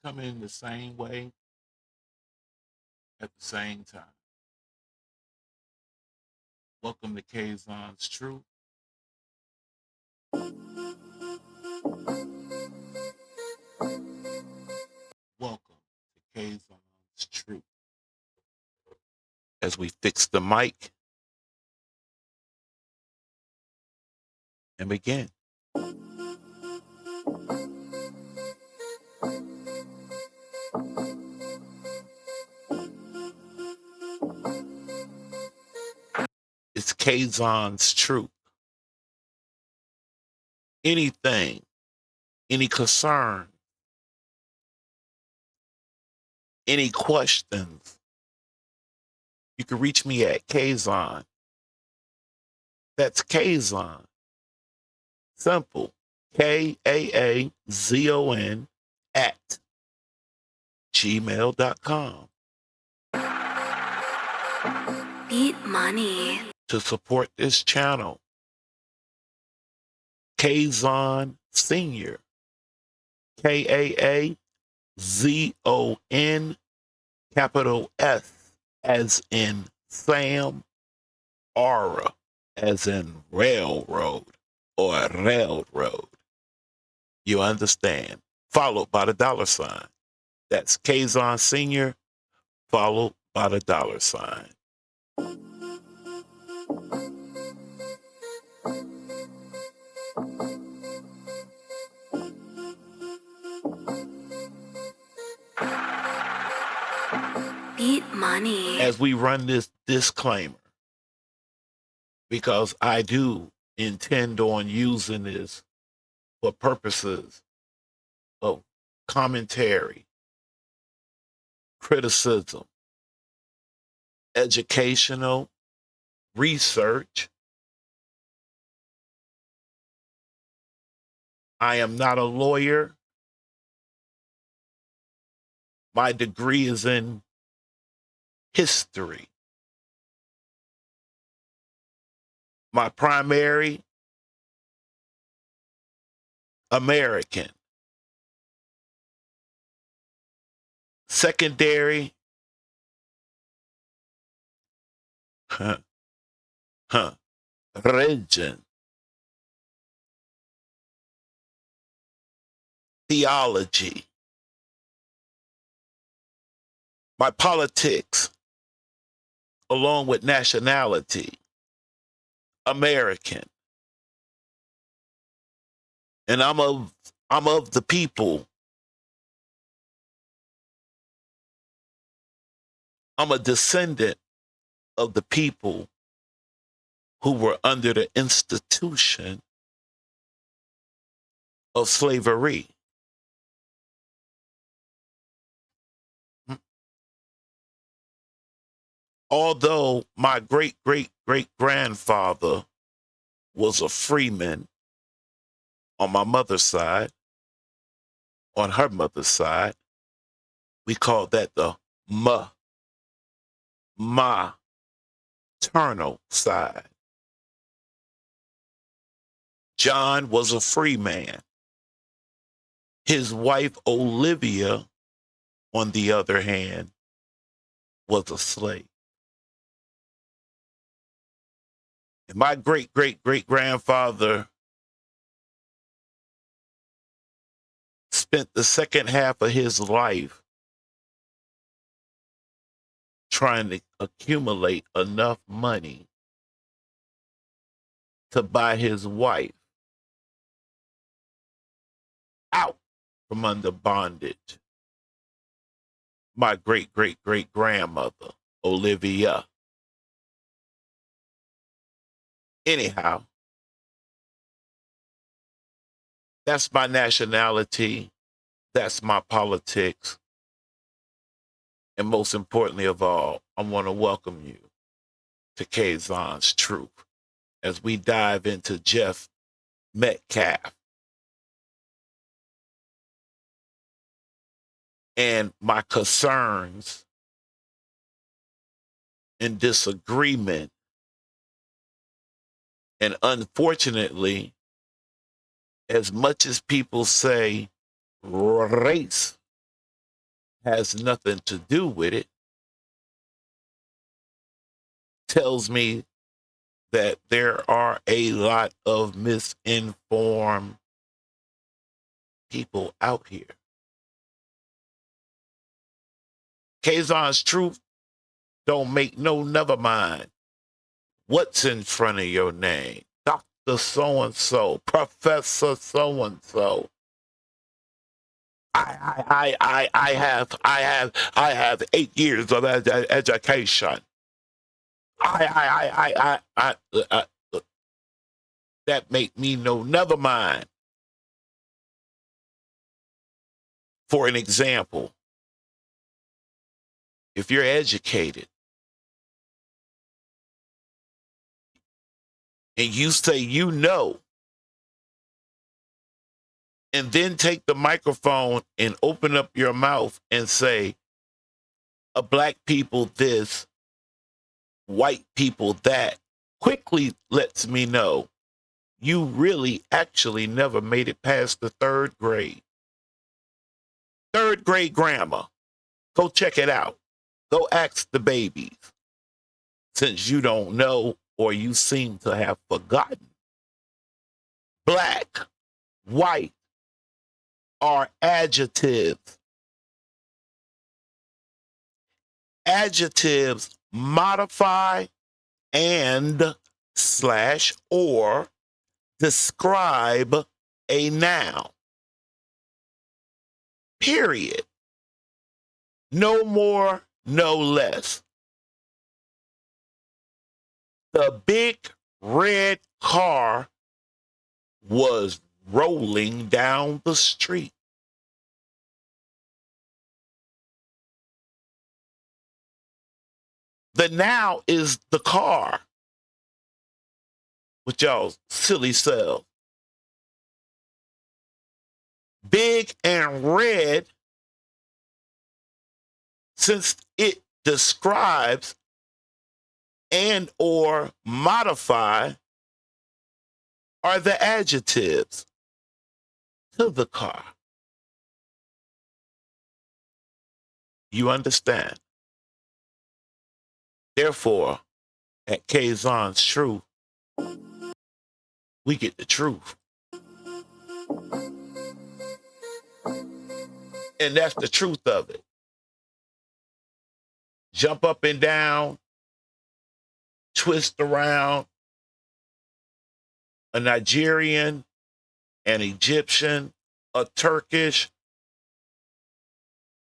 coming the same way at the same time. Welcome to Kaazon's Truth. Welcome to Kaazon's Truth. As we fix the mic and begin. It's Kaazon's Truth. Anything, any concern, any questions, you can reach me at Kaazon. That's Kaazon. Simple. Kaazon at gmail.com. Beat money. To support this channel, KaazonSr. KaazonSr, capital S as in Sam, R as in railroad or railroad. You understand? Followed by the $. That's KaazonSr, followed by the $. Beat money. As we run this disclaimer, because I do intend on using this for purposes of commentary, criticism, educational, research. I am not a lawyer. My degree is in history. My primary, American. Secondary, religion. Theology. My politics, along with nationality, American. And I'm of the people. I'm a descendant of the people who were under the institution of slavery. Although my great-great-great-grandfather was a freeman on my mother's side, on her mother's side, we call that the maternal side. John was a free man. His wife, Olivia, on the other hand, was a slave. And my great-great-great-grandfather spent the second half of his life trying to accumulate enough money to buy his wife out from under bondage. My great-great-great-grandmother, Olivia. Anyhow, that's my nationality. That's my politics. And most importantly of all, I want to welcome you to Kaazon's Truth as we dive into Jeff Metcalf and my concerns and disagreement. And unfortunately, as much as people say race has nothing to do with it tells me that there are a lot of misinformed people out here. Kaazon's truth don't make no never mind what's in front of your name. Dr. So-and-so, Professor so-and-so. I have 8 years of education. That make me no never mind. For an example, if you're educated and you say you know, and then take the microphone and open up your mouth and say, a black people this, white people that, quickly lets me know you really actually never made it past the 3rd grade. 3rd grade grammar. Go check it out. Go ask the babies. Since you don't know or you seem to have forgotten, black, white are adjectives. Adjectives modify and / or describe a noun. Period. No more, no less. The big red car was rolling down the street. The now is the car with y'all silly self. Big and red, since it describes and or modify, are the adjectives to the car. You understand? Therefore, at Kaazon's Truth, we get the truth. And that's the truth of it. Jump up and down, twist around. A Nigerian, an Egyptian, a Turkish,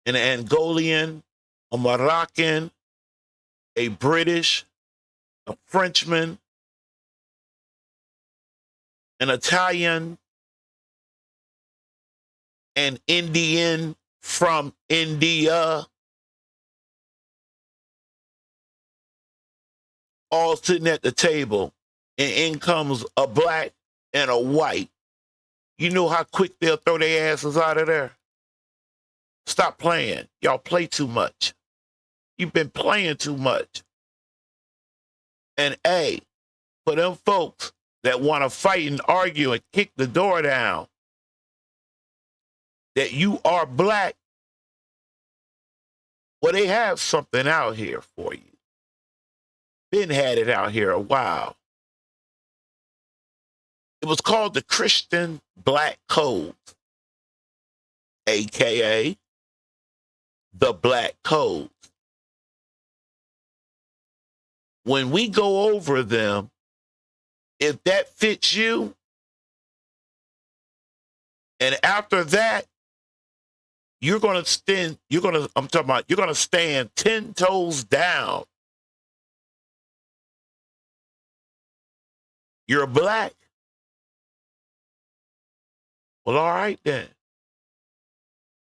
an Angolian, a Moroccan, a British, a Frenchman, an Italian, an Indian from India, all sitting at the table, and in comes a black and a white. You know how quick they'll throw their asses out of there? Stop playing. Y'all play too much. You've been playing too much. And A, for them folks that want to fight and argue and kick the door down, that you are black, well, they have something out here for you. Been had it out here a while. It was called the Christian Black Code, AKA the Black Code. When we go over them, if that fits you, and after that, you're gonna stand 10 toes down. You're black. Well, all right then.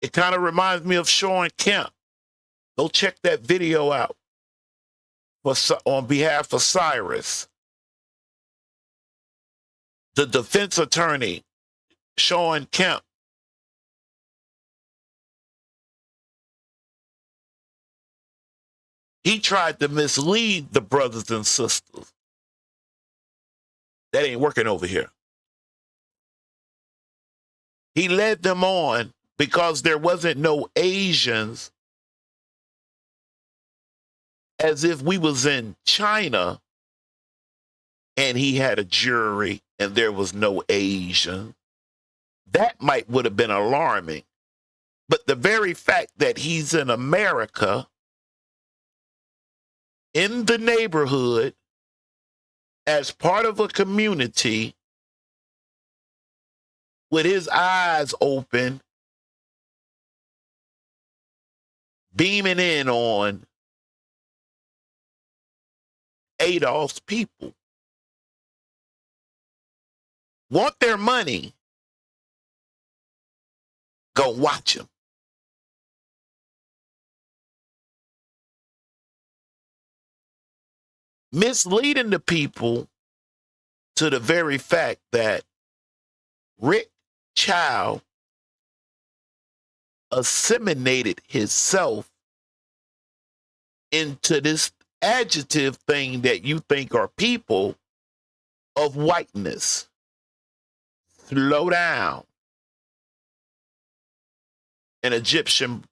It kind of reminds me of Sean Kemp. Go check that video out on behalf of Cyrus. The defense attorney, Sean Kemp, he tried to mislead the brothers and sisters. That ain't working over here. He led them on because there wasn't no Asians, as if we was in China and he had a jury and there was no Asian. That would have been alarming. But the very fact that he's in America, in the neighborhood, as part of a community, with his eyes open, beaming in on Adolf's people, want their money, go watch him. Misleading the people to the very fact that Rick Chow assimilated himself into this adjective thing that you think are people of whiteness. Slow down. An Egyptian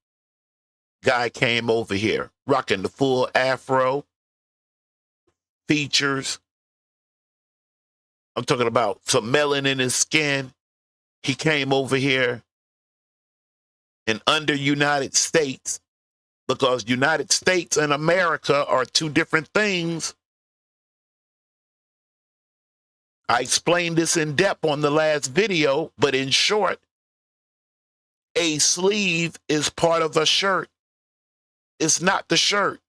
guy came over here rocking the full afro, features. I'm talking about some melanin in his skin. He came over here and under United States, because United States and America are two different things. I explained this in depth on the last video, but in short, a sleeve is part of a shirt. It's not the shirt.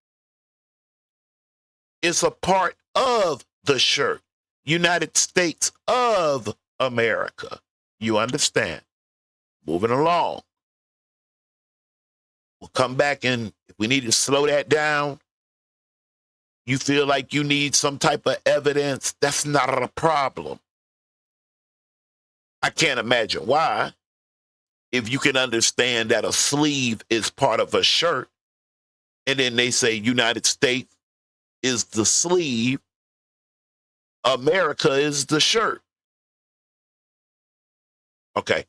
It's a part of the shirt. United States of America. You understand? Moving along. We'll come back, and if we need to slow that down, you feel like you need some type of evidence, that's not a problem. I can't imagine why. If you can understand that a sleeve is part of a shirt, and then they say United States is the sleeve, America is the shirt. Okay.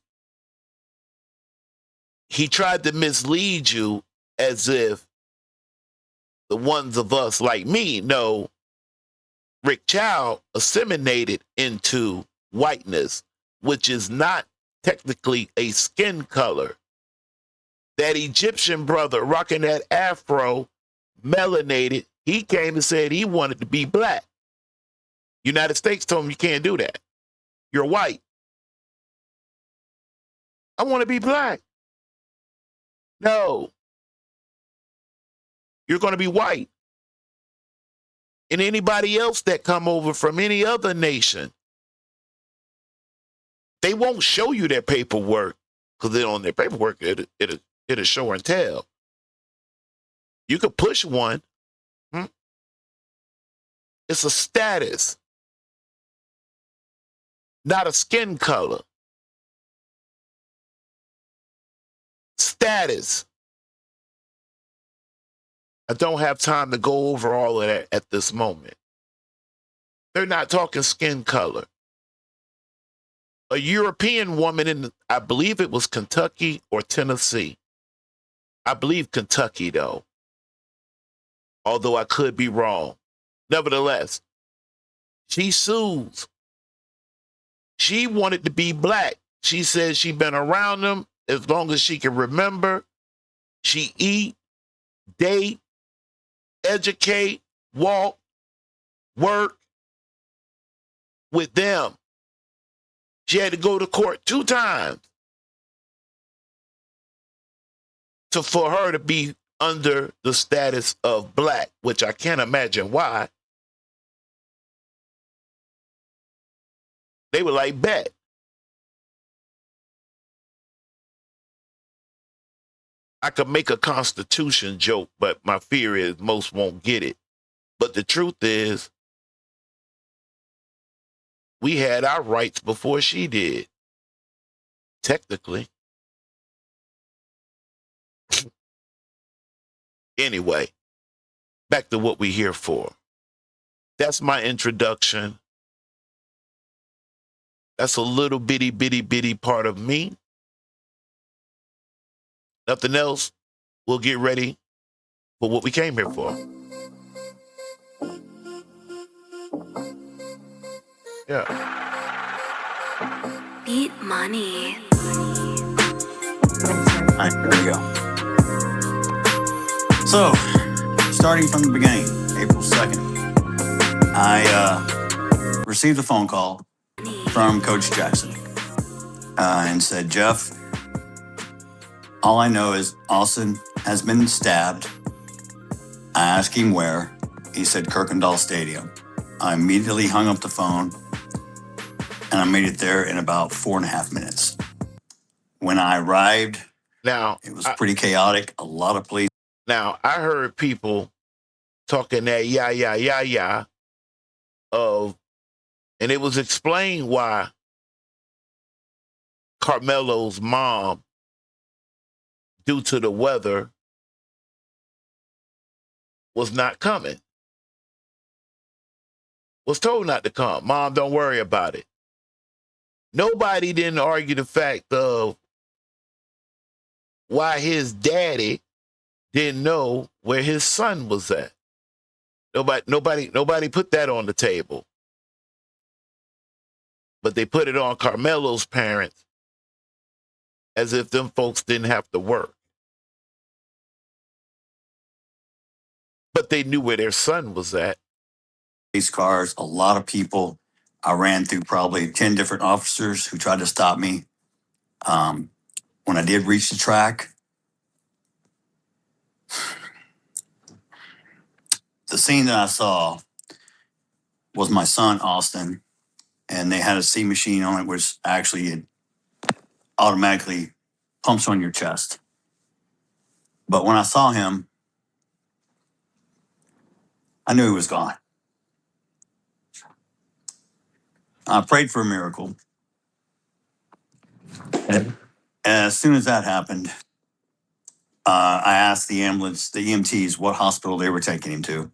He tried to mislead you as if the ones of us like me know Rick Chow assimilated into whiteness, which is not technically a skin color. That Egyptian brother rocking that afro, melanated, he came and said he wanted to be black. United States told him you can't do that. You're white. I want to be black. No. You're going to be white. And anybody else that come over from any other nation, they won't show you their paperwork, because then on their paperwork, it'll show and tell. You could push one. It's a status, not a skin color. Status. I don't have time to go over all of that at this moment. They're not talking skin color. A European woman in, I believe it was Kentucky or Tennessee. I believe Kentucky, though. Although I could be wrong. Nevertheless, she sues. She wanted to be black. She says she's been around them as long as she can remember. She eat, date, educate, walk, work with them. She had to go to court 2 times for her to be under the status of black, which I can't imagine why. They were like, bet. I could make a Constitution joke, but my fear is most won't get it. But the truth is, we had our rights before she did. Technically. Anyway, back to what we're here for. That's my introduction. That's a little bitty part of me. Nothing else, we'll get ready for what we came here for. Yeah. Beat money. All right, here we go. So, starting from the beginning, April 2nd, I received a phone call from Coach Jackson and said, Jeff, all I know is Austin has been stabbed. I asked him where. He said Kirkendall Stadium. I immediately hung up the phone and I made it there in about 4.5 minutes. When I arrived, Now, it was pretty chaotic. A lot of police. Now, I heard people talking that yeah of, and it was explained why Carmelo's mom, due to the weather, was not coming. Was told not to come. Mom, don't worry about it. Nobody didn't argue the fact of why his daddy didn't know where his son was at. Nobody put that on the table. But they put it on Carmelo's parents as if them folks didn't have to work. But they knew where their son was at. These cars, a lot of people. I ran through probably 10 different officers who tried to stop me. When I did reach the track, the scene that I saw was my son, Austin, and they had a C machine on it, which actually it automatically pumps on your chest. But when I saw him, I knew he was gone. I prayed for a miracle. And as soon as that happened, I asked the ambulance, the EMTs, what hospital they were taking him to.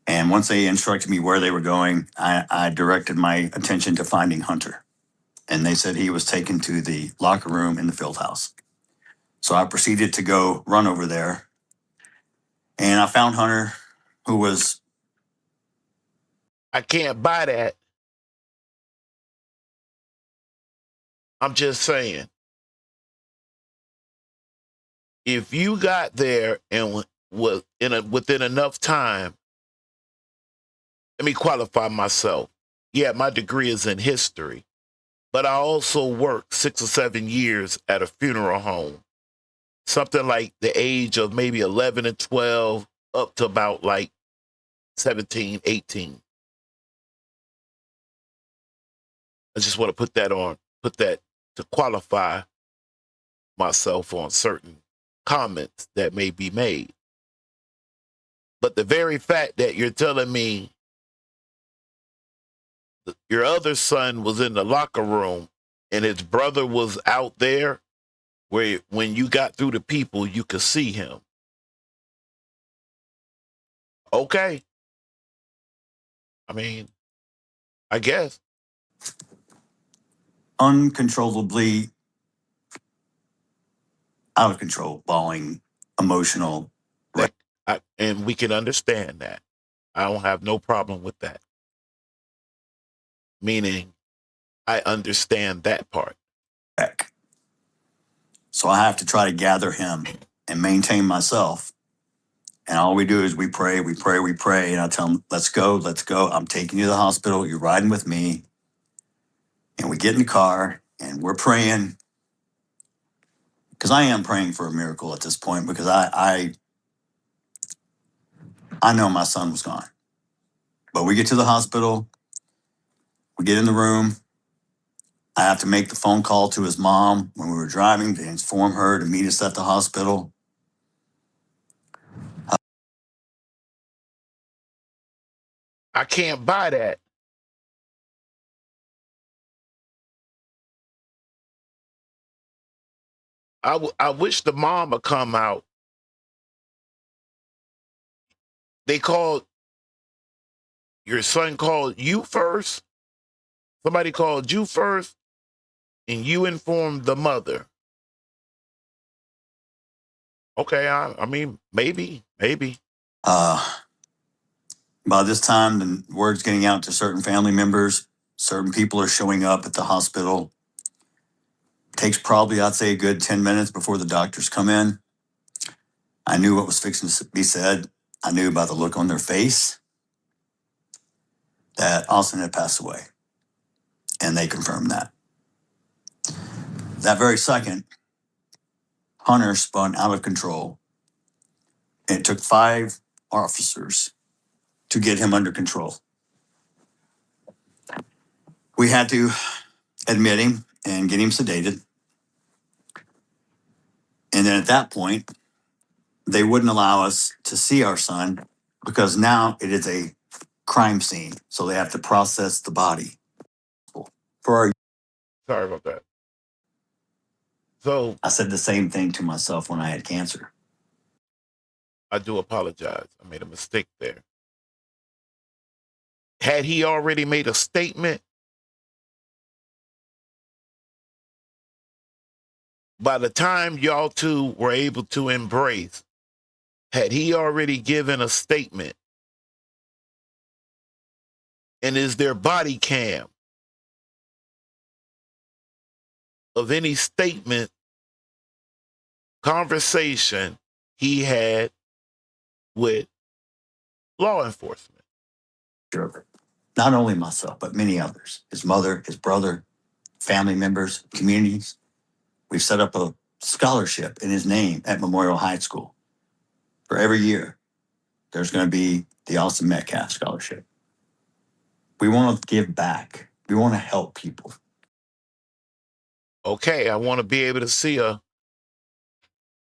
And once they instructed me where they were going, I directed my attention to finding Hunter. And they said he was taken to the locker room in the field house. So I proceeded to go run over there. And I found Hunter, who was... I can't buy that. I'm just saying. If you got there and was within enough time, let me qualify myself. Yeah, my degree is in history, but I also worked 6 or 7 years at a funeral home. Something like the age of maybe 11 and 12 up to about like 17, 18. I just want to put that to qualify myself on certain comments that may be made. But the very fact that you're telling me your other son was in the locker room and his brother was out there where when you got through the people, you could see him. Okay. I mean, I guess. uncontrollably out of control, bawling, emotional. And we can understand that. I don't have no problem with that. Meaning, I understand that part. Wreck. So I have to try to gather him and maintain myself. And all we do is we pray. And I tell him, let's go. I'm taking you to the hospital. You're riding with me. And we get in the car and we're praying. Because I am praying for a miracle at this point because I know my son was gone. But we get to the hospital. We get in the room. I have to make the phone call to his mom when we were driving to inform her to meet us at the hospital. I can't buy that. I wish the mom would come out. Your son called you first. Somebody called you first, and you informed the mother. Okay, I mean, maybe. By this time, the word's getting out to certain family members. Certain people are showing up at the hospital. Takes probably, I'd say, a good 10 minutes before the doctors come in. I knew what was fixing to be said. I knew by the look on their face that Austin had passed away. And they confirmed that. That very second, Hunter spun out of control. It took 5 officers to get him under control. We had to admit him and get him sedated. And then at that point, they wouldn't allow us to see our son because now it is a crime scene. So they have to process the body. For our, Sorry about that. So I said the same thing to myself when I had cancer. I do apologize. I made a mistake there. Had he already made a statement? By the time y'all two were able to embrace, had he already given a statement? And is there body cam of any statement, conversation he had with law enforcement? Sure. Not only myself, but many others. His mother, his brother, family members, communities. We've set up a scholarship in his name at Memorial High School. For every year, there's going to be the Austin Metcalf Scholarship. We want to give back. We want to help people. Okay, I want to be able to see a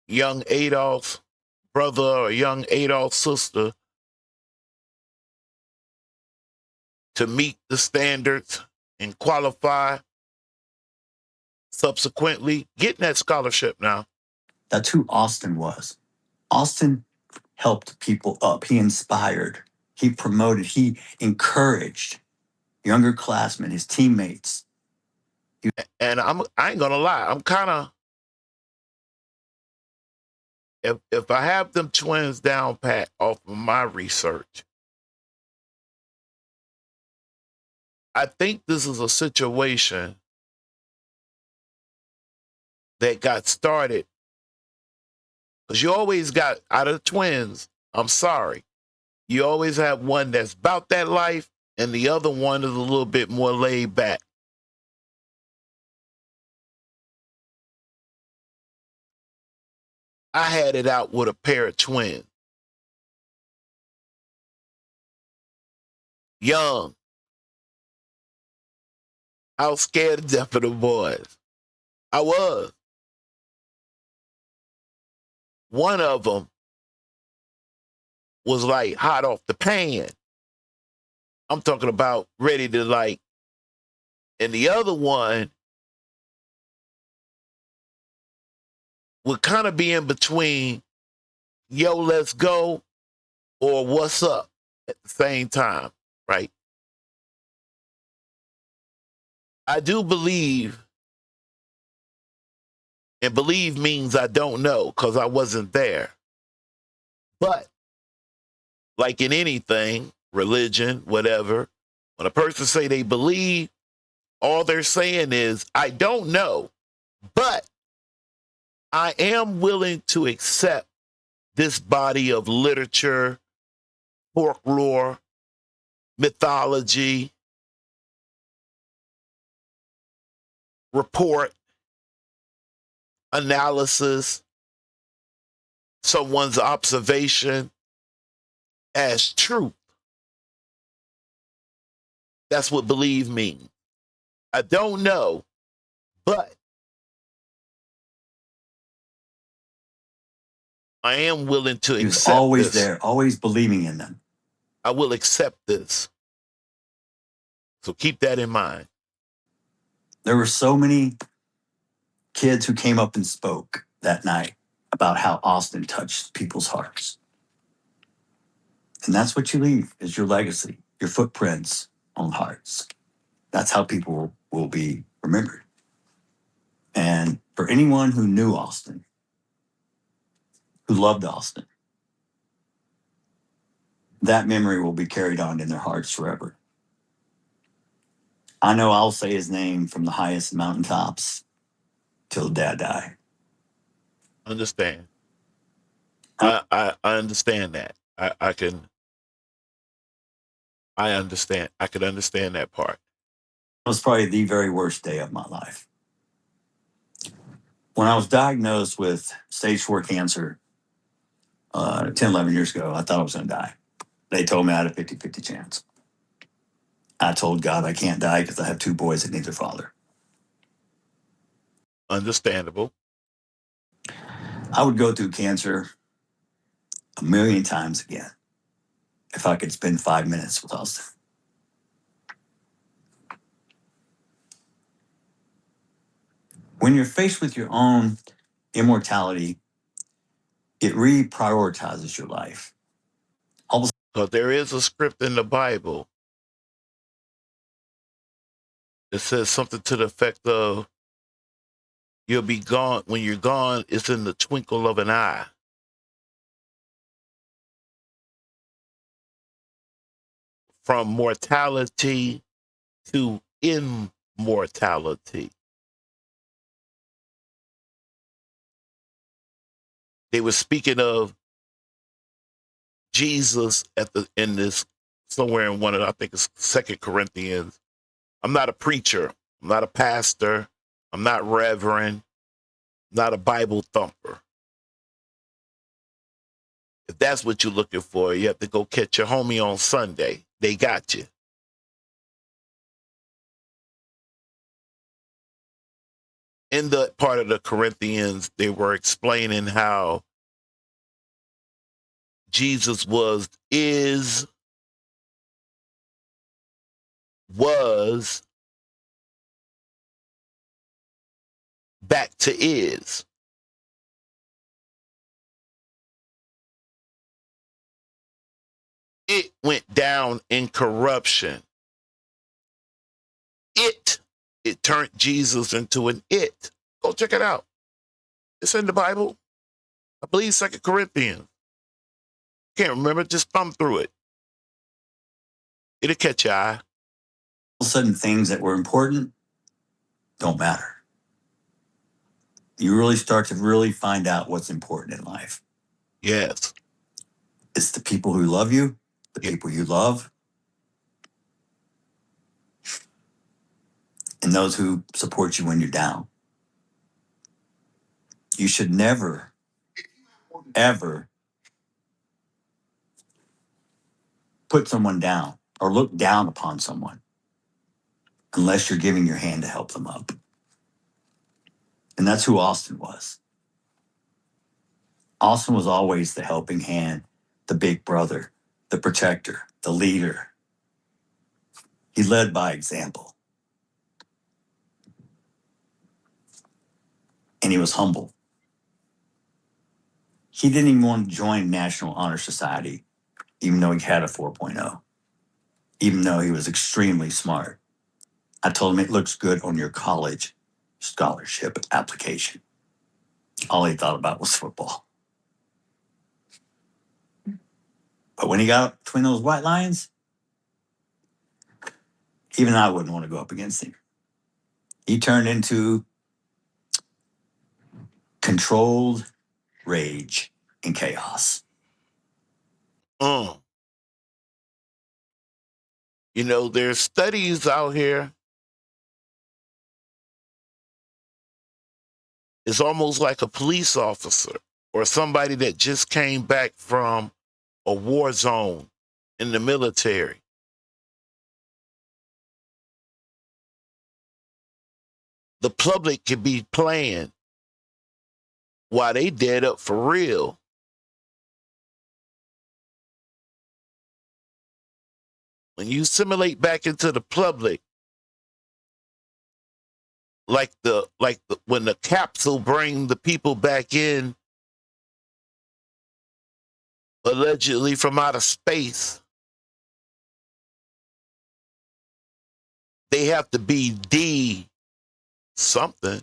young Adolf brother or a young Adolf sister to meet the standards and qualify, subsequently getting that scholarship now. That's who Austin was. Austin helped people up. He inspired, he promoted, he encouraged younger classmen, his teammates. And I ain't gonna lie, I'm kind of, if I have them twins down pat off of my research, I think this is a situation that got started because you always got, out of the twins, I'm sorry, you always have one that's about that life and the other one is a little bit more laid back. I had it out with a pair of twins. Young. I was scared to death of the boys. I was. One of them was like hot off the pan. I'm talking about ready to like, and the other one would kind of be in between, yo, let's go, or what's up at the same time, right? I do believe, and believe means I don't know because I wasn't there. But like in anything, religion, whatever, when a person say they believe, all they're saying is, I don't know, but I am willing to accept this body of literature, folklore, mythology, report, analysis, someone's observation as truth. That's what believe means. I don't know, but I am willing to He was accept always this. there, always believing in them. I will accept this. So keep that in mind. There were so many kids who came up and spoke that night about how Austin touched people's hearts. And that's what you leave is your legacy, your footprints on hearts. That's how people will be remembered. And for anyone who knew Austin, who loved Austin. That memory will be carried on in their hearts forever. I know I'll say his name from the highest mountaintops till the day I die. Understand. I understand that. I can understand. I can understand that part. It was probably the very worst day of my life. When I was diagnosed with stage 4 cancer 10, 11 years ago, I thought I was going to die. They told me I had a 50-50 chance. I told God I can't die because I have 2 boys that need their father. Understandable. I would go through cancer a million times again if I could spend 5 minutes with Austin. When you're faced with your own immortality, it reprioritizes your life. Because there is a script in the Bible that says something to the effect of, you'll be gone. When you're gone, it's in the twinkle of an eye. From mortality to immortality. They were speaking of Jesus in this somewhere in one of, I think it's 2 Corinthians. I'm not a preacher. I'm not a pastor. I'm not reverend. I'm not a Bible thumper. If that's what you're looking for, you have to go catch your homie on Sunday. They got you. In the part of the Corinthians, they were explaining how Jesus was back to is. It went down in corruption. It turned Jesus into an it. Go check it out. It's in the Bible. I believe 2 Corinthians. Can't remember, just thumb through it. It'll catch your eye. All of a sudden, things that were important don't matter. You really start to really find out what's important in life. Yes. It's the people who love you, the people you love, and those who support you when you're down. You should never, ever put someone down or look down upon someone unless you're giving your hand to help them up. And that's who Austin was. Austin was always the helping hand, the big brother, the protector, the leader. He led by example. And he was humble. He didn't even want to join National Honor Society, even though he had a 4.0, even though he was extremely smart. I told him it looks good on your college scholarship application. All he thought about was football. But when he got between those white lines, even I wouldn't want to go up against him. He turned into controlled rage and chaos. You know, there's studies out here. It's almost like a police officer or somebody that just came back from a war zone in the military. The public could be playing while they dead up for real. When you simulate back into the public, like the when the capsule bring the people back in, allegedly from outer space, they have to be something.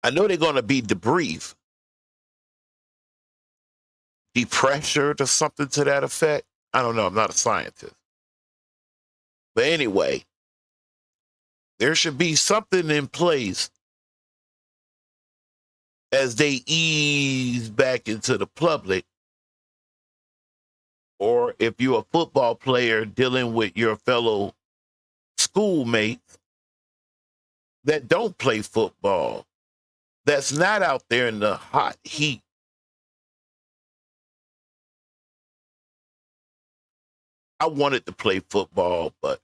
I know they're going to be debriefed, depressured or something to that effect. I don't know. I'm not a scientist. But anyway, there should be something in place as they ease back into the public. Or if you're a football player dealing with your fellow schoolmates that don't play football, that's not out there in the hot heat. I wanted to play football, but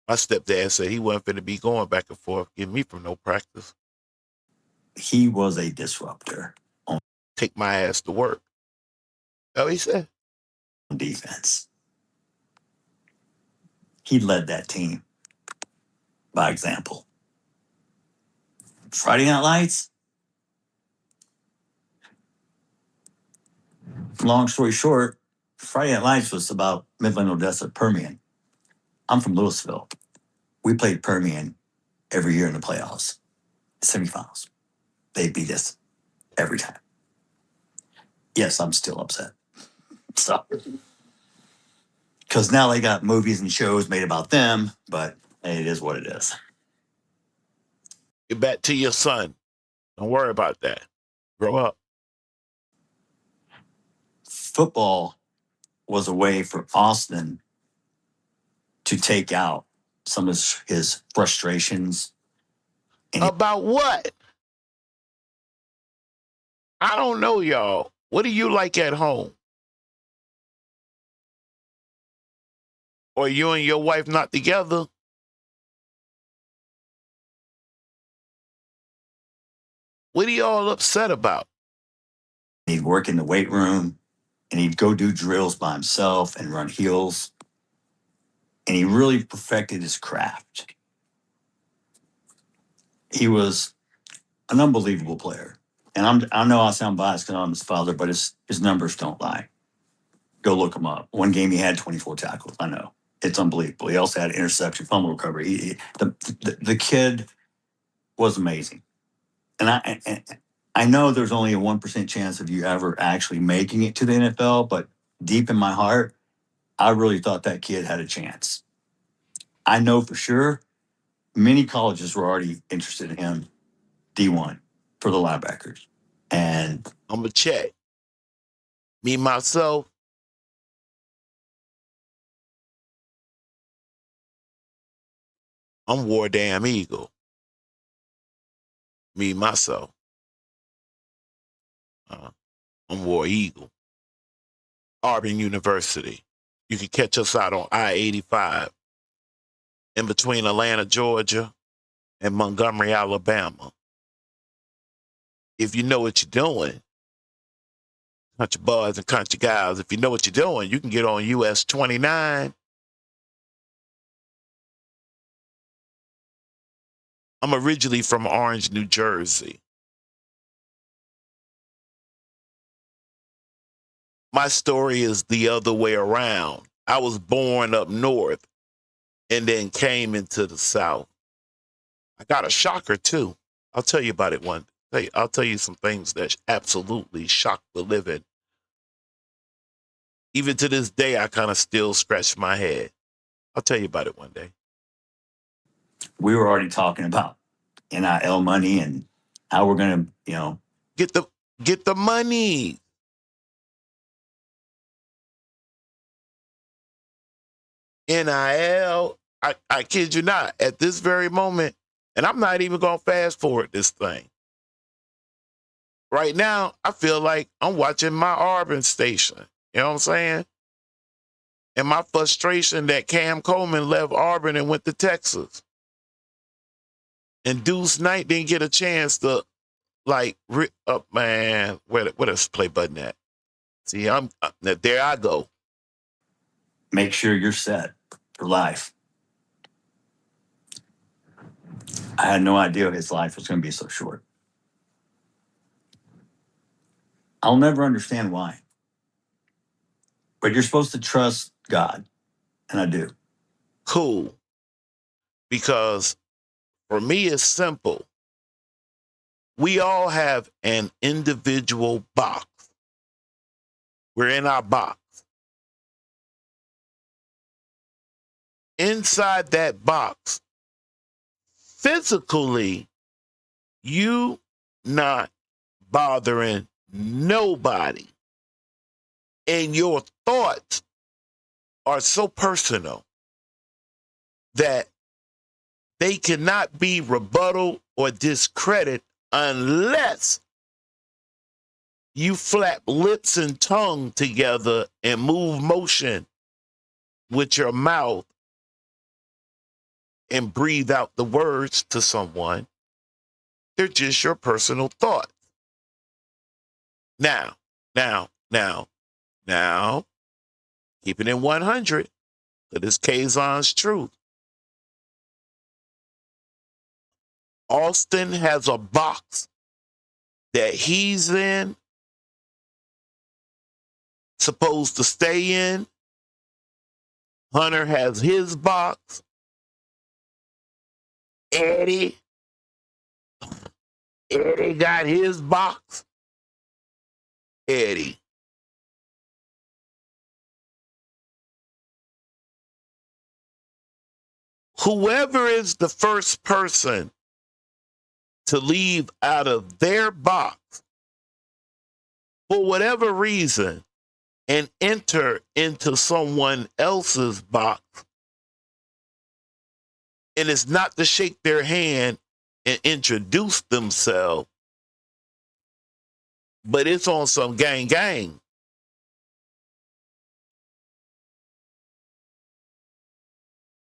my stepdad said he wasn't going to be going back and forth, getting me from no practice. He was a disruptor on Take my ass to work. Oh, he said. defense. He led that team by example. Friday Night Lights, long story short, Friday Night Lights was about Midland, Odessa, Permian. I'm from Louisville. We played Permian every year in the playoffs, semifinals. They beat us every time. Yes, I'm still upset. So, because now they got movies and shows made about them, but it is what it is. Get back to your son. Don't worry about that. Grow up. Football was a way for Austin to take out some of his frustrations. About what? I don't know, y'all. What do you like at home? Or you and your wife not together? What are y'all upset about? He'd work in the weight room and he'd go do drills by himself and run heels. And he really perfected his craft. He was an unbelievable player. And I know I sound biased because I'm his father, but his numbers don't lie. Go look him up. One game he had 24 tackles. I know. It's unbelievable. He also had interception, fumble recovery. The kid was amazing. And I know there's only a 1% chance of you ever actually making it to the NFL, but deep in my heart, I really thought that kid had a chance. I know for sure many colleges were already interested in him, D1, for the linebackers. And I'm going to check. Me, myself, I'm War Damn Eagle. Me, myself. I'm War Eagle. Auburn University. You can catch us out on I-85 in between Atlanta, Georgia and Montgomery, Alabama. If you know what you're doing, country boys and country guys, if you know what you're doing, you can get on US 29. I'm originally from Orange, New Jersey. My story is the other way around. I was born up north and then came into the South. I got a shocker too. I'll tell you about it one day. I'll tell you some things that absolutely shocked the living. Even to this day, I kind of still scratch my head. I'll tell you about it one day. we were already talking about NIL money and how we're going to, Get the money. NIL, I kid you not, at this very moment, and I'm not even going to fast forward this thing. Right now, I feel like I'm watching my Auburn station. You know what I'm saying? And my frustration that Cam Coleman left Auburn and went to Texas. And Deuce Knight didn't get a chance to, man, where does play button at? See, there I go. make sure you're set for life. I had no idea his life was going to be so short. I'll never understand why. But you're supposed to trust God, and I do. Cool. Because For me, it's simple. We all have an individual box. We're in our box. Inside that box, physically, you not bothering nobody. And your thoughts are so personal that they cannot be rebuttal or discredited unless you flap lips and tongue together and move motion with your mouth and breathe out the words to someone. They're just your personal thoughts. Now, keep it in 100. That is Kaazon's truth. Austin has a box that he's in, supposed to stay in. Hunter has his box. Eddie got his box. Eddie. Whoever is the first person to leave out of their box for whatever reason and enter into someone else's box, and it's not to shake their hand and introduce themselves, but it's on some gang.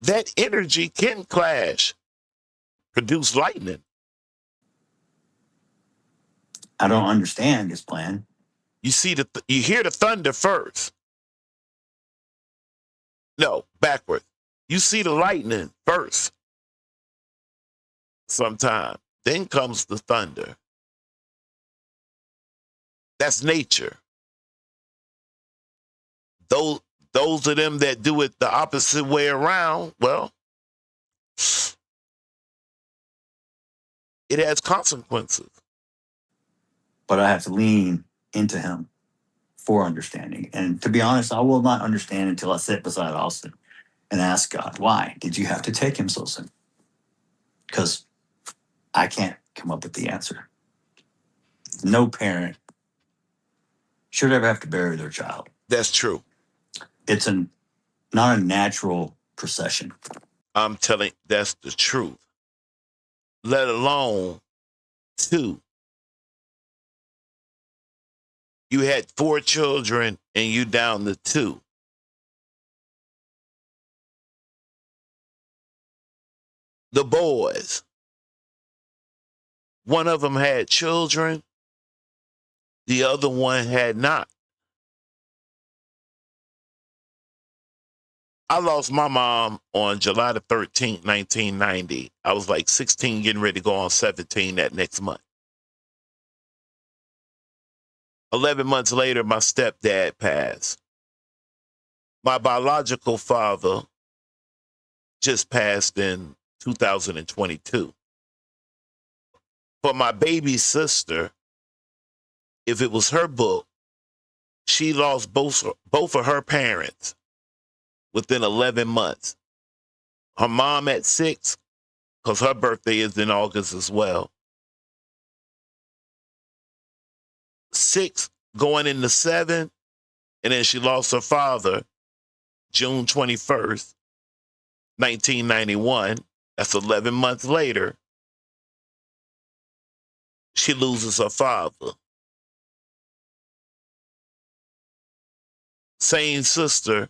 That energy can clash, produce lightning. I don't understand his plan. You see you hear the thunder first. No, backwards. You see the lightning first. Sometime. Then comes the thunder. That's nature. Those of them that do it the opposite way around, well, it has consequences. But I have to lean into him for understanding. And to be honest, I will not understand until I sit beside Austin and ask God, why did you have to take him so soon? Because I can't come up with the answer. No parent should ever have to bury their child. That's true. It's not a natural procession. I'm telling you, that's the truth. Let alone 2. You had 4 children and you down to 2. The boys. One of them had children. The other one had not. I lost my mom on July the 13th, 1990. I was like 16, getting ready to go on 17 that next month. 11 months later, my stepdad passed. My biological father just passed in 2022. For my baby sister, if it was her book, she lost both of her parents within 11 months. Her mom at 6, because her birthday is in August as well. 6 going into 7, and then she lost her father June 21st, 1991. That's 11 months later. She loses her father. Same sister,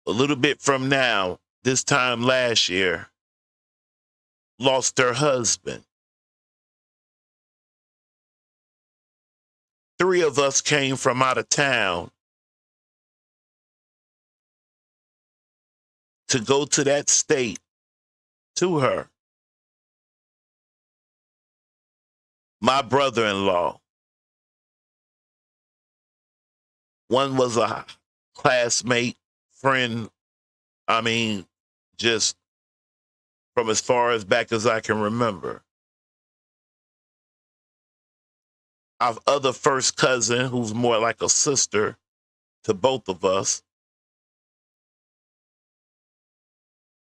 a little bit from now, this time last year, lost her husband. 3 of us came from out of town to go to that state to her. My brother-in-law. One was a classmate, friend. I mean, just from as far as back as I can remember. Our other first cousin, who's more like a sister to both of us,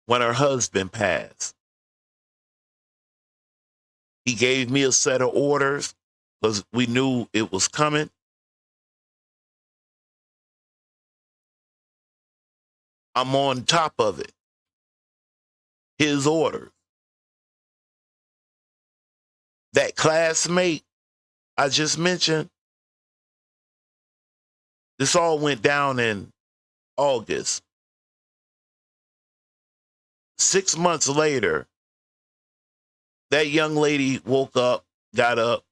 when her husband passed, he gave me a set of orders because we knew it was coming. I'm on top of it. His orders. That classmate I just mentioned, this all went down in August. 6 months later, that young lady woke up, got up,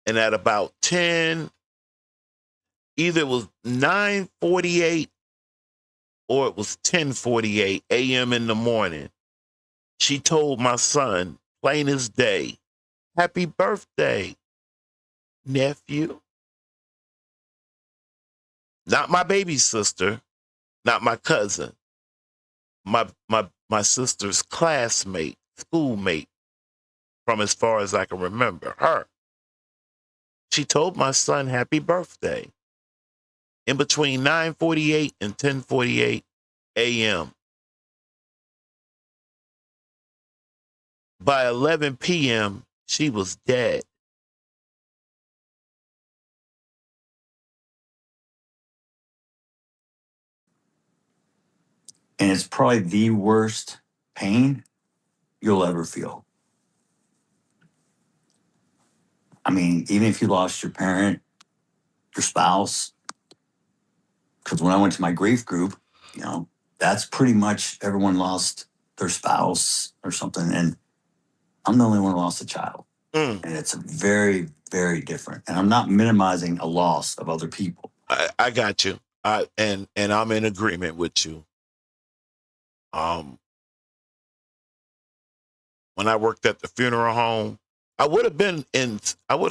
and at about 10, either it was 9:48 or it was 10:48 a.m. in the morning, she told my son, plain as day, "Happy birthday, nephew." Not my baby sister, not my cousin, my sister's classmate, schoolmate, from as far as I can remember, her. She told my son happy birthday in between 9:48 and 10:48 a.m. By 11 p.m., she was dead. And it's probably the worst pain you'll ever feel. I mean, even if you lost your parent, your spouse, because when I went to my grief group, that's pretty much everyone lost their spouse or something. And I'm the only one who lost a child. And it's very, very different. And I'm not minimizing a loss of other people. I got you. And I'm in agreement with you. When I worked at the funeral home, I would have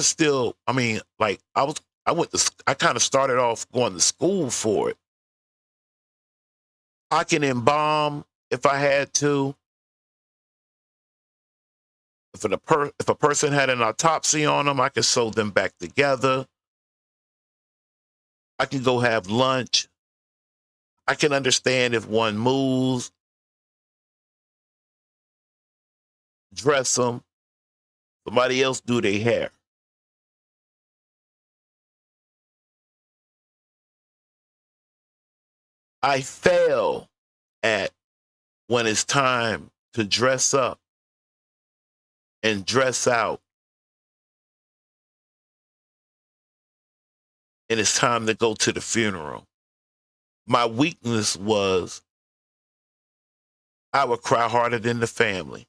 still, I kind of started off going to school for it. I can embalm if I had to. If a person had an autopsy on them, I could sew them back together. I can go have lunch. I can understand if one moves, dress them, somebody else do their hair. I fail at when it's time to dress up and dress out, and it's time to go to the funeral. My weakness was I would cry harder than the family.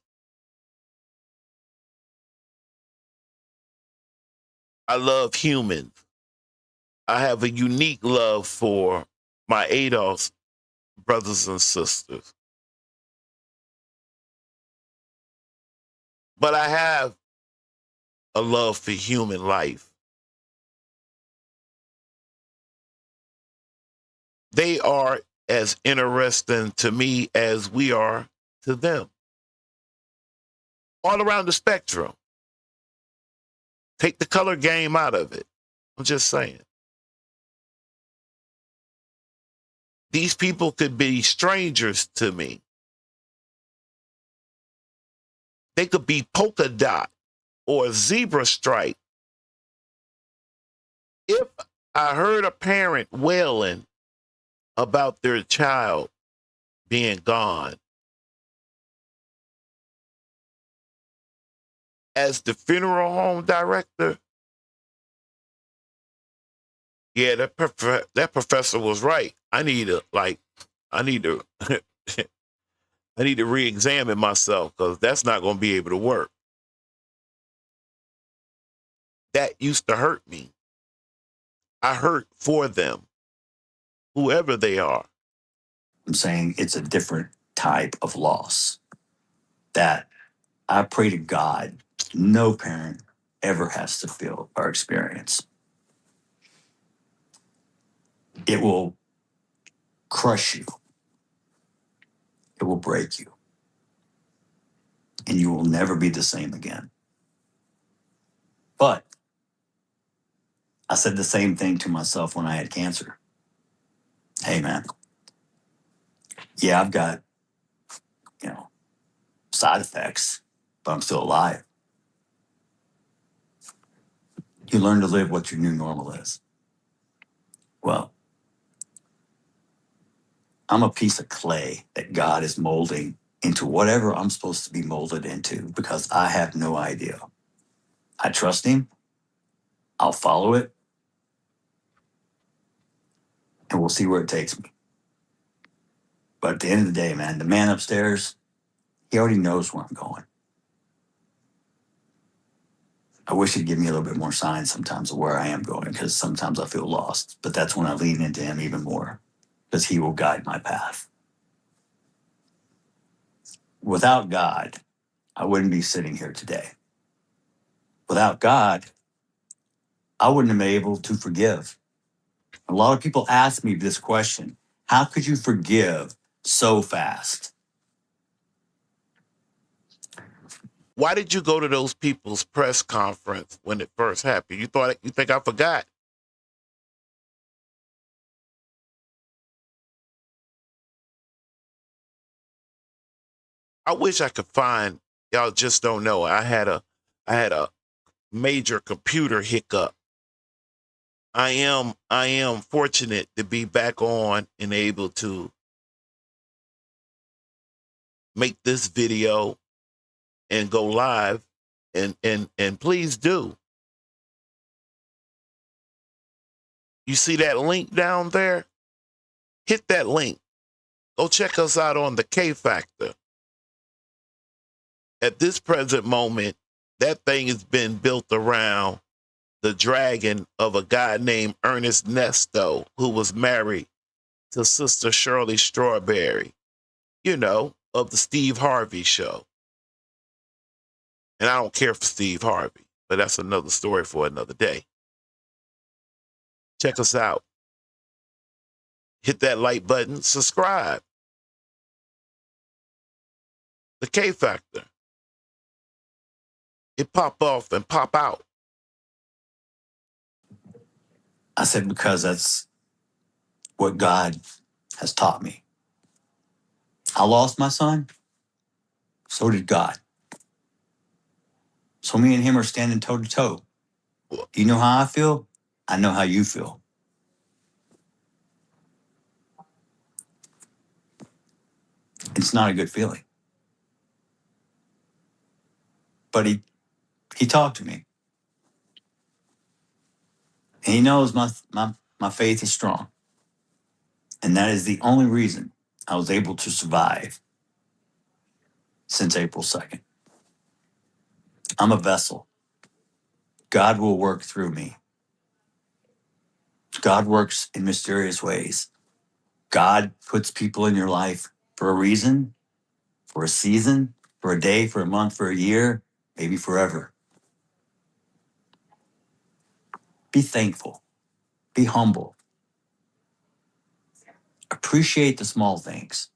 I love humans. I have a unique love for my ADOS brothers and sisters. But I have a love for human life. They are as interesting to me as we are to them. All around the spectrum. Take the color game out of it. I'm just saying. These people could be strangers to me. They could be polka dot or zebra stripe. If I heard a parent wailing about their child being gone, as the funeral home director, yeah, that professor was right. I need to I need to re-examine myself because that's not going to be able to work. That used to hurt me. I hurt for them, whoever they are. I'm saying it's a different type of loss that I pray to God no parent ever has to feel or experience. It will crush you. It will break you. and you will never be the same again. But I said the same thing to myself when I had cancer. Hey, man, yeah, I've got, side effects, but I'm still alive. You learn to live what your new normal is. Well, I'm a piece of clay that God is molding into whatever I'm supposed to be molded into because I have no idea. I trust him. I'll follow it, and we'll see where it takes me. But at the end of the day, man, the man upstairs, he already knows where I'm going. I wish he'd give me a little bit more signs sometimes of where I am going because sometimes I feel lost. But that's when I lean into him even more because he will guide my path. Without God, I wouldn't be sitting here today. Without God, I wouldn't have been able to forgive. A lot of people ask me this question: how could you forgive so fast? Why did you go to those people's press conference when it first happened? You think I forgot? I wish I could find, y'all just don't know. I had a major computer hiccup. I am fortunate to be back on and able to make this video and go live, and please do. You see that link down there? Hit that link. Go check us out on the K Factor. At this present moment, that thing has been built around the dragon of a guy named Ernest Nesto, who was married to Sister Shirley Strawberry, of the Steve Harvey show. And I don't care for Steve Harvey, but that's another story for another day. Check us out. Hit that like button, subscribe. The K Factor. It pop off and pop out. I said, because that's what God has taught me. I lost my son. So did God. So me and him are standing toe to toe. You know how I feel? I know how you feel. It's not a good feeling. But he talked to me. And he knows my faith is strong. And that is the only reason I was able to survive since April 2nd. I'm a vessel. God will work through me. God works in mysterious ways. God puts people in your life for a reason, for a season, for a day, for a month, for a year, maybe forever. Be thankful. Be humble. Appreciate the small things.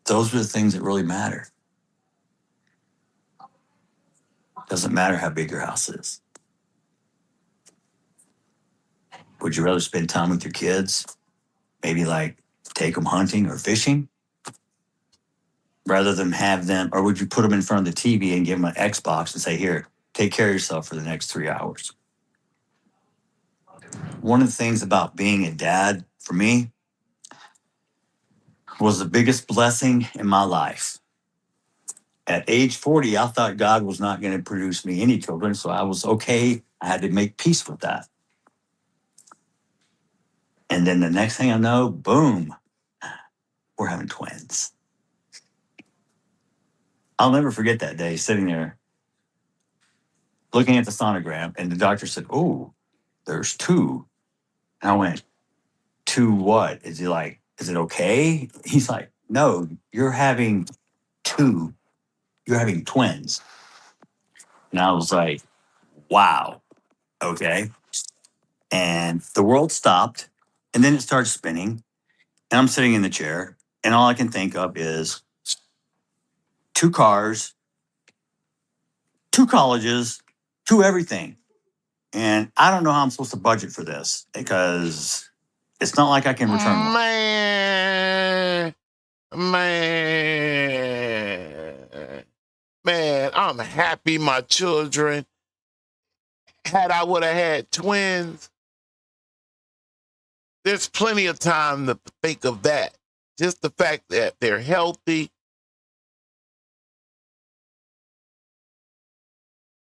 Those are the things that really matter. Doesn't matter how big your house is. Would you rather spend time with your kids? Maybe like take them hunting or fishing? Rather than have them, or would you put them in front of the TV and give them an Xbox and say, here, take care of yourself for the next 3 hours? One of the things about being a dad for me was the biggest blessing in my life. At age 40, I thought God was not going to produce me any children, so I was okay. I had to make peace with that. And then the next thing I know, boom, we're having twins. I'll never forget that day sitting there looking at the sonogram, and the doctor said, oh, there's two. And I went, two what? Is it okay? He's like, no, you're having two. You're having twins. And I was like, wow, okay. And the world stopped, and then it started spinning, and I'm sitting in the chair, and all I can think of is 2 cars, 2 colleges, 2 everything. And I don't know how I'm supposed to budget for this because it's not like I can return one. Man, I'm happy my children. Had I would have had twins, there's plenty of time to think of that. Just the fact that they're healthy.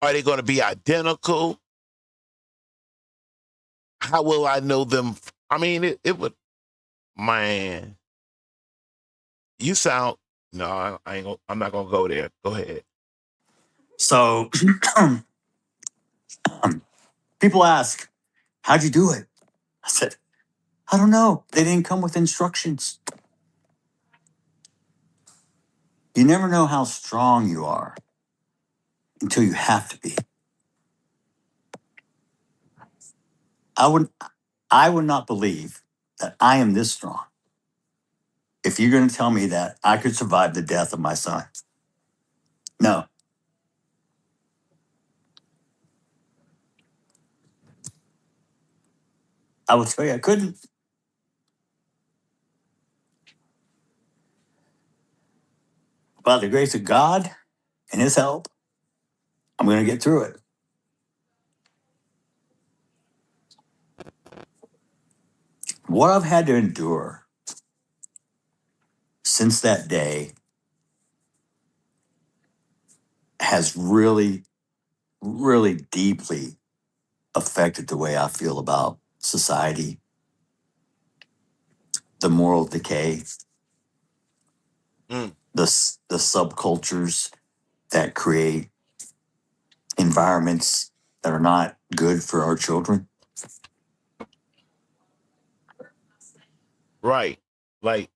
Are they going to be identical? How will I know them? I mean, it would, man. You sound, no, I ain't gonna, I'm not going to go there. Go ahead. So people ask, how'd you do it? I said, I don't know. They didn't come with instructions. You never know how strong you are until you have to be. I would not believe that I am this strong if you're going to tell me that I could survive the death of my son. No. I will tell you I couldn't. By the grace of God and his help, I'm going to get through it. What I've had to endure since that day has really, really deeply affected the way I feel about society, the moral decay, the subcultures that create environments that are not good for our children. Right. Like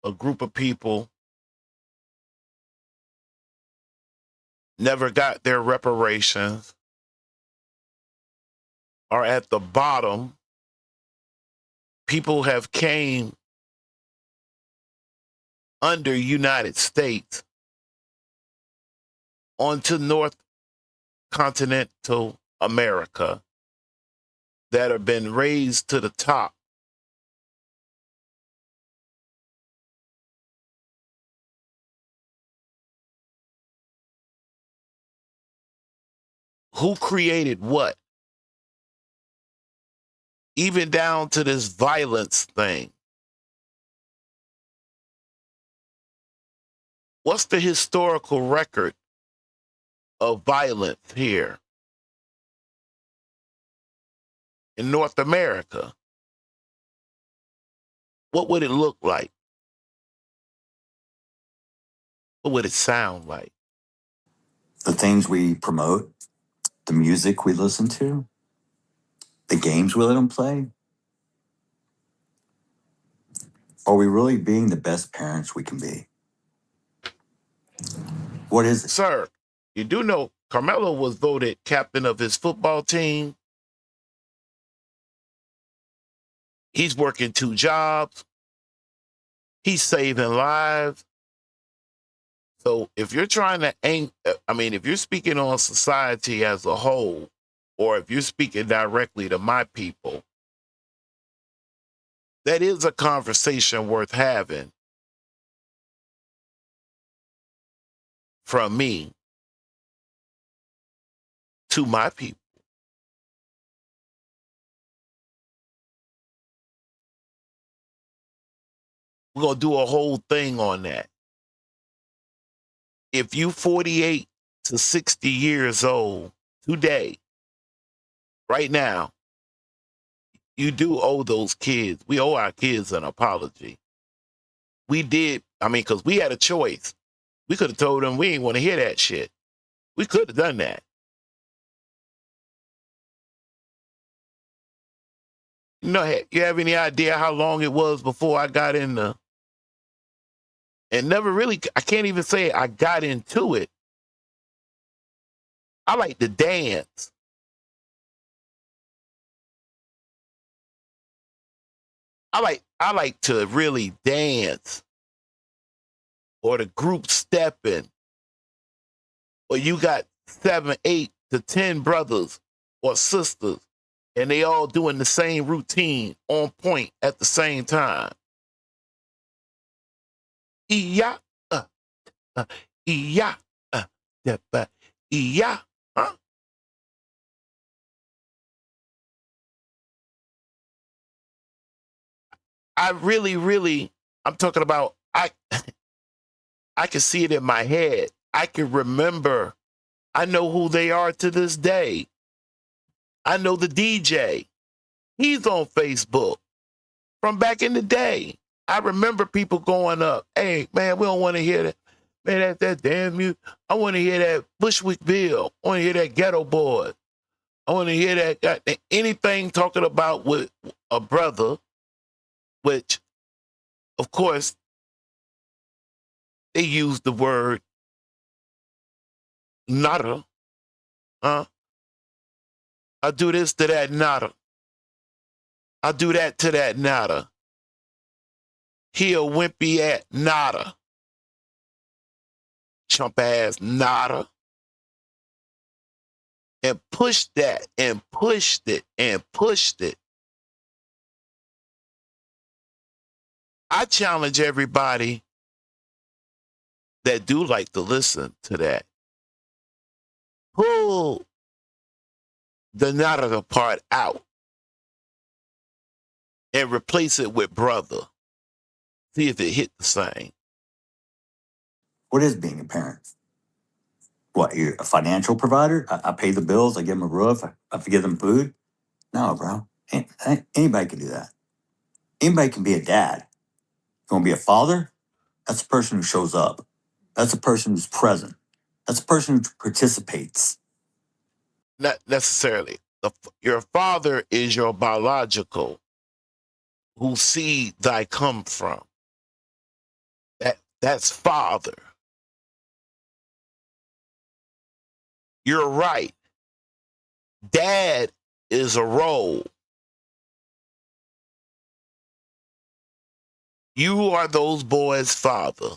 a group of people never got their reparations, are at the bottom. People have came under United States onto North Continental America that have been raised to the top. Who created what? Even down to this violence thing. What's the historical record of violence here in North America? What would it look like? What would it sound like? The things we promote, the music we listen to, the games we let them play. Are we really being the best parents we can be? What is it? Sir, you do know Carmelo was voted captain of his football team. He's working 2 jobs. He's saving lives. So if you're trying to if you're speaking on society as a whole, or if you're speaking directly to my people, that is a conversation worth having from me to my people. We're going to do a whole thing on that. If you 48 to 60 years old today, right now, you do owe those kids. We owe our kids an apology. We did, because we had a choice. We could have told them we ain't want to hear that shit. We could have done that. You have any idea how long it was before I got in and never really, I can't even say I got into it. I like to dance. I like to really dance, or the group stepping. or you got 7, 8 to 10 brothers or sisters, and they all doing the same routine on point at the same time. Yeah, yeah, yeah, huh? I really, I'm talking about, I can see it in my head. I can remember. I know who they are to this day. I know the DJ. He's on Facebook from back in the day. I remember people going up, hey, man, we don't want to hear that. Man, that damn music. I want to hear that Bushwick Bill. I want to hear that Ghetto Boy. I want to hear that anything talking about with a brother, which, of course, they use the word nada. Huh? I do this to that nada. I do that to that nada. He a wimpy at nada. Chump ass nada. And pushed that and pushed it and pushed it. I challenge everybody that do like to listen to that. Pull the nada part out and replace it with brother. See if it hit the same. What is being a parent? What, you're a financial provider? I pay the bills, I give them a roof, I give them food? No, bro. Anybody can do that. Anybody can be a dad. You want to be a father? That's a person who shows up. That's a person who's present. That's a person who participates. Not necessarily. Your father is your biological, whose seed thy come from. That's father. You're right. Dad is a role. You are those boys' father.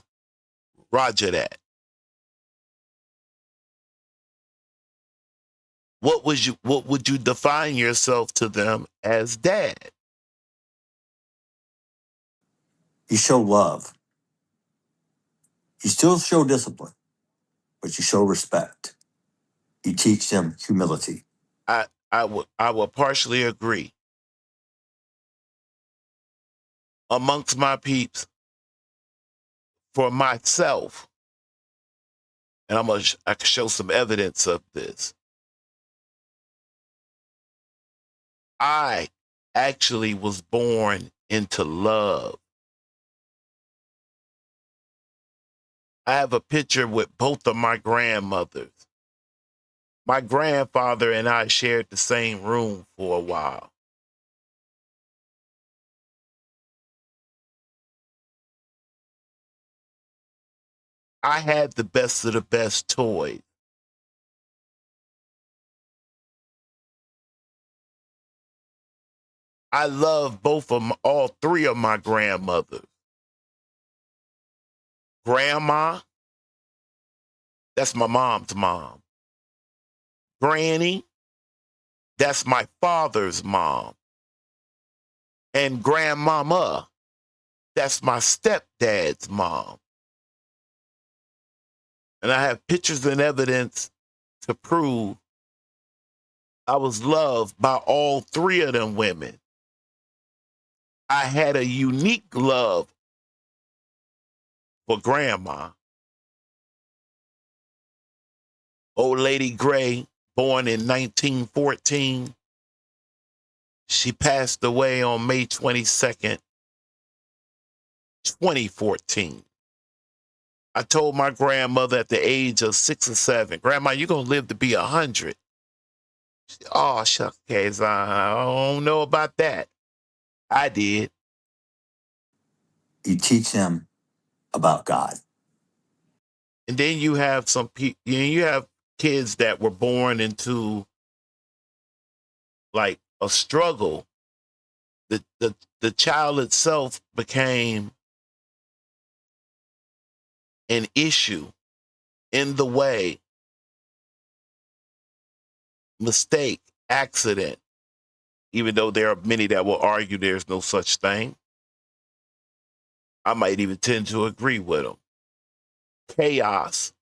Roger that. What would you define yourself to them as dad? You show love. You still show discipline, but you show respect. You teach them humility. I would partially agree. Amongst my peeps, for myself, and I can show some evidence of this. I actually was born into love. I have a picture with both of my grandmothers. My grandfather and I shared the same room for a while. I had the best of the best toys. I love all three of my grandmothers. Grandma, that's my mom's mom. Granny, that's my father's mom. And grandmama, that's my stepdad's mom. And I have pictures and evidence to prove I was loved by all three of them women. I had a unique love for grandma. Old Lady Gray, born in 1914. She passed away on May 22nd, 2014. I told my grandmother at the age of 6 or 7, Grandma, you're going to live to be 100. Oh, shucks, Kaazon, I don't know about that. I did. You teach them about God. And then you have some people, you have kids that were born into like a struggle. The child itself became an issue in the way mistake, accident, even though there are many that will argue there's no such thing. I might even tend to agree with them. Chaos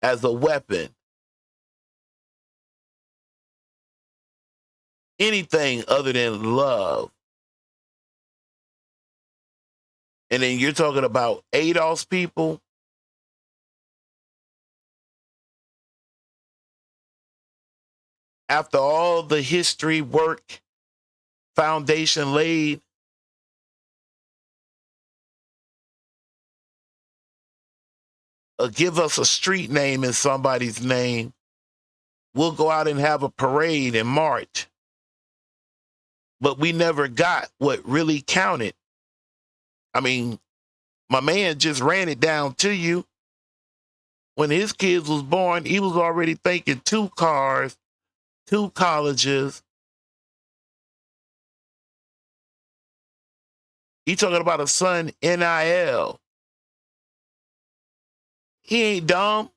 as a weapon. Anything other than love. And then you're talking about Adolf's people. After all the history, work, foundation laid, give us a street name in somebody's name, we'll go out and have a parade and march. But we never got what really counted. I mean, my man just ran it down to you. When his kids was born, he was already thinking 2 cars, 2 colleges. He talking about a son NIL. He ain't dumb.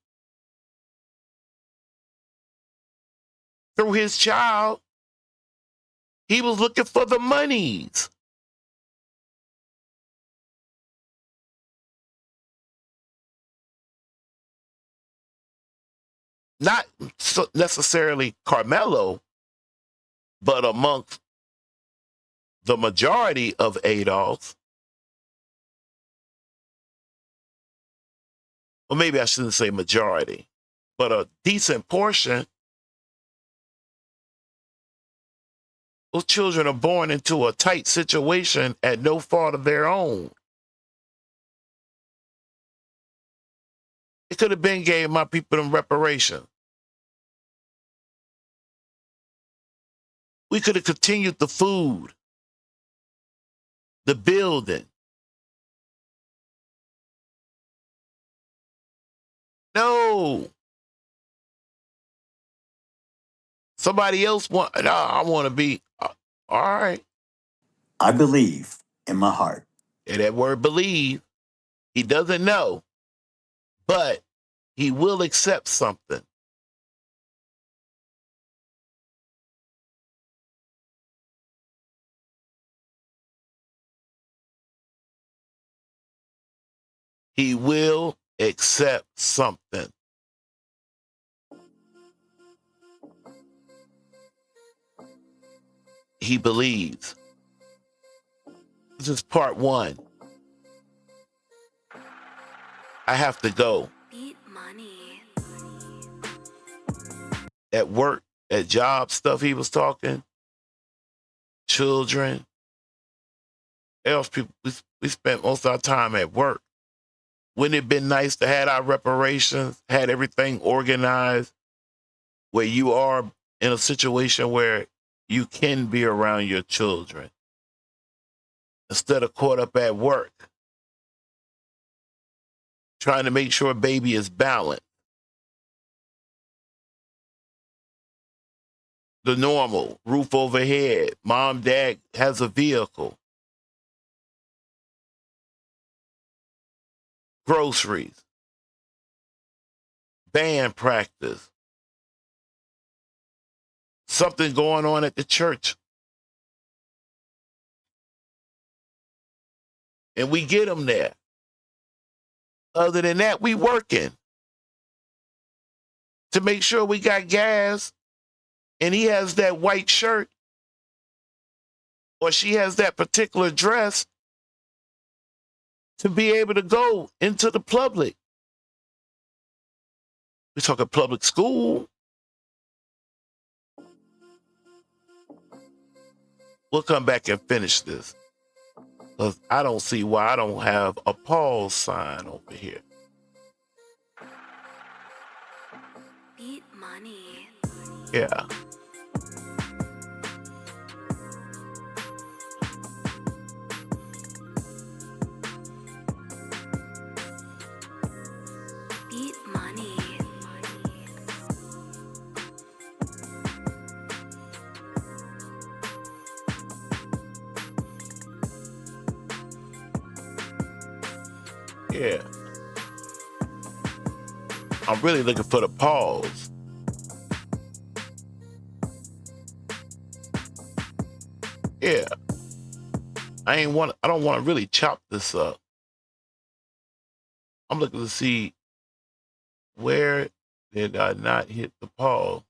Through his child, he was looking for the monies. Not necessarily Carmelo, but amongst the majority of Adolf, or maybe I shouldn't say majority, but a decent portion, those children are born into a tight situation at no fault of their own. It could have been gave my people them reparation. We could have continued the food, the building. No. Somebody else want, no, I want to be, all right. I believe in my heart. And that word believe, he doesn't know, but he will accept something. He will accept something. He believes. This is part 1. I have to go. Beat money. At work, at job stuff he was talking, children, else people, we spent most of our time at work. Wouldn't it have been nice to have our reparations, had everything organized where you are in a situation where you can be around your children instead of caught up at work, trying to make sure baby is balanced. The normal, roof overhead, mom, dad has a vehicle, groceries, band practice, something going on at the church. And we get them there. Other than that, we working to make sure we got gas, and he has that white shirt or she has that particular dress to be able to go into the public. We're talking public school. We'll come back and finish this, because I don't see why I don't have a pause sign over here. Beat money. Yeah. Beat money. Yeah. I'm really looking for the pause. Yeah. I don't want to really chop this up. I'm looking to see where did I not hit the pause.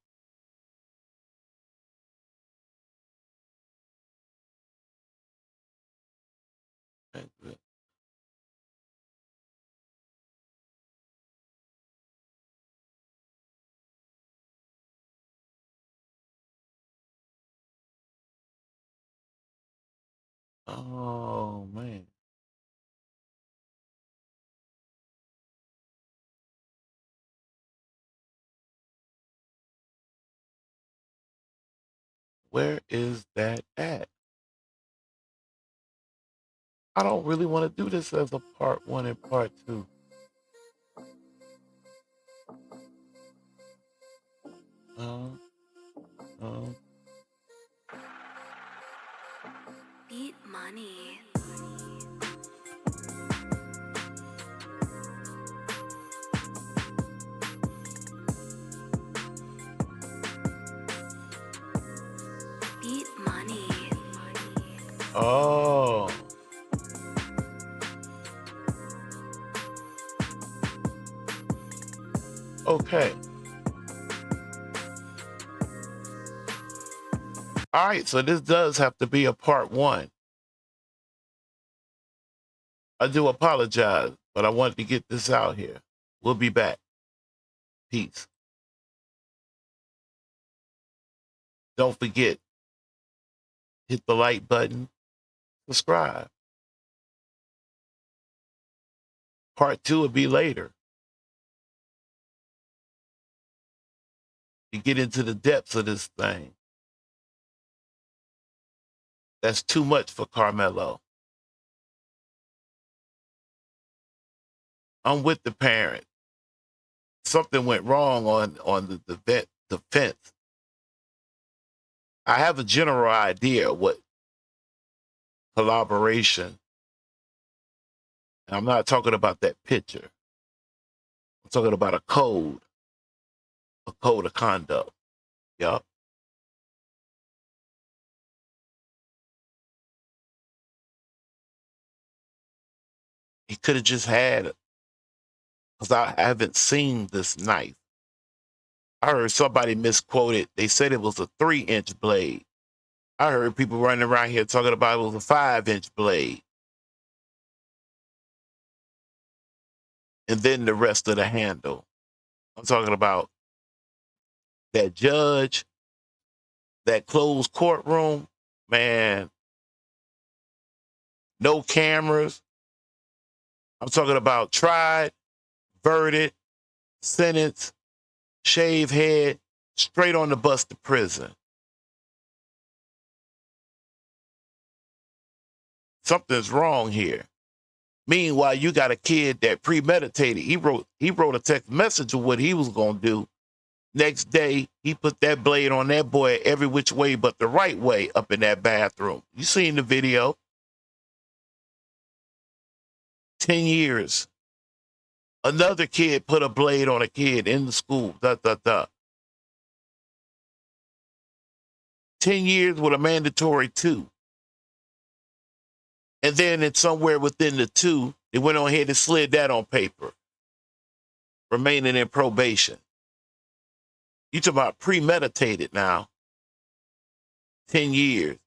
Oh man. Where is that at? I don't really want to do this as a part 1 and part 2. Um, um, Beat money. Beat money. oh. Okay. All right, so this does have to be a part 1. I do apologize, but I wanted to get this out here. We'll be back. Peace. Don't forget, hit the like button, subscribe. Part 2 will be later. You get into the depths of this thing. That's too much for Carmelo. I'm with the parent. Something went wrong on the defense. I have a general idea what collaboration. And I'm not talking about that picture. I'm talking about a code of conduct. Yup. He could have just had it because I haven't seen this knife. I heard somebody misquoted. They said it was a 3-inch blade. I heard people running around here talking about it was a 5-inch blade. And then the rest of the handle. I'm talking about that judge, that closed courtroom, man, no cameras. I'm talking about tried, verdict, sentence, shave head, straight on the bus to prison. Something's wrong here. Meanwhile, you got a kid that premeditated. He wrote a text message of what he was gonna do. Next day, he put that blade on that boy every which way but the right way up in that bathroom. You seen the video? 10 years. Another kid put a blade on a kid in the school. 10 years with a mandatory 2. And then it's somewhere within the 2, they went on ahead and slid that on paper, remaining in probation. You talk about premeditated now. 10 years.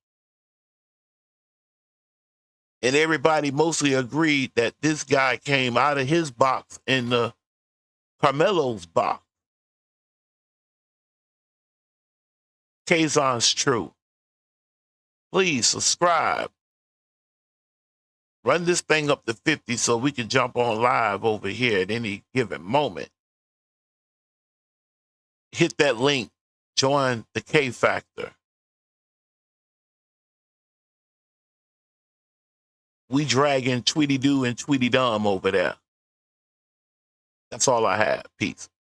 And everybody mostly agreed that this guy came out of his box in the Carmelo's box. Kaazon's true. Please subscribe. Run this thing up to 50 so we can jump on live over here at any given moment. Hit that link. Join the K Factor. We dragging Tweety Doo and Tweety Dum over there. That's all I have. Peace.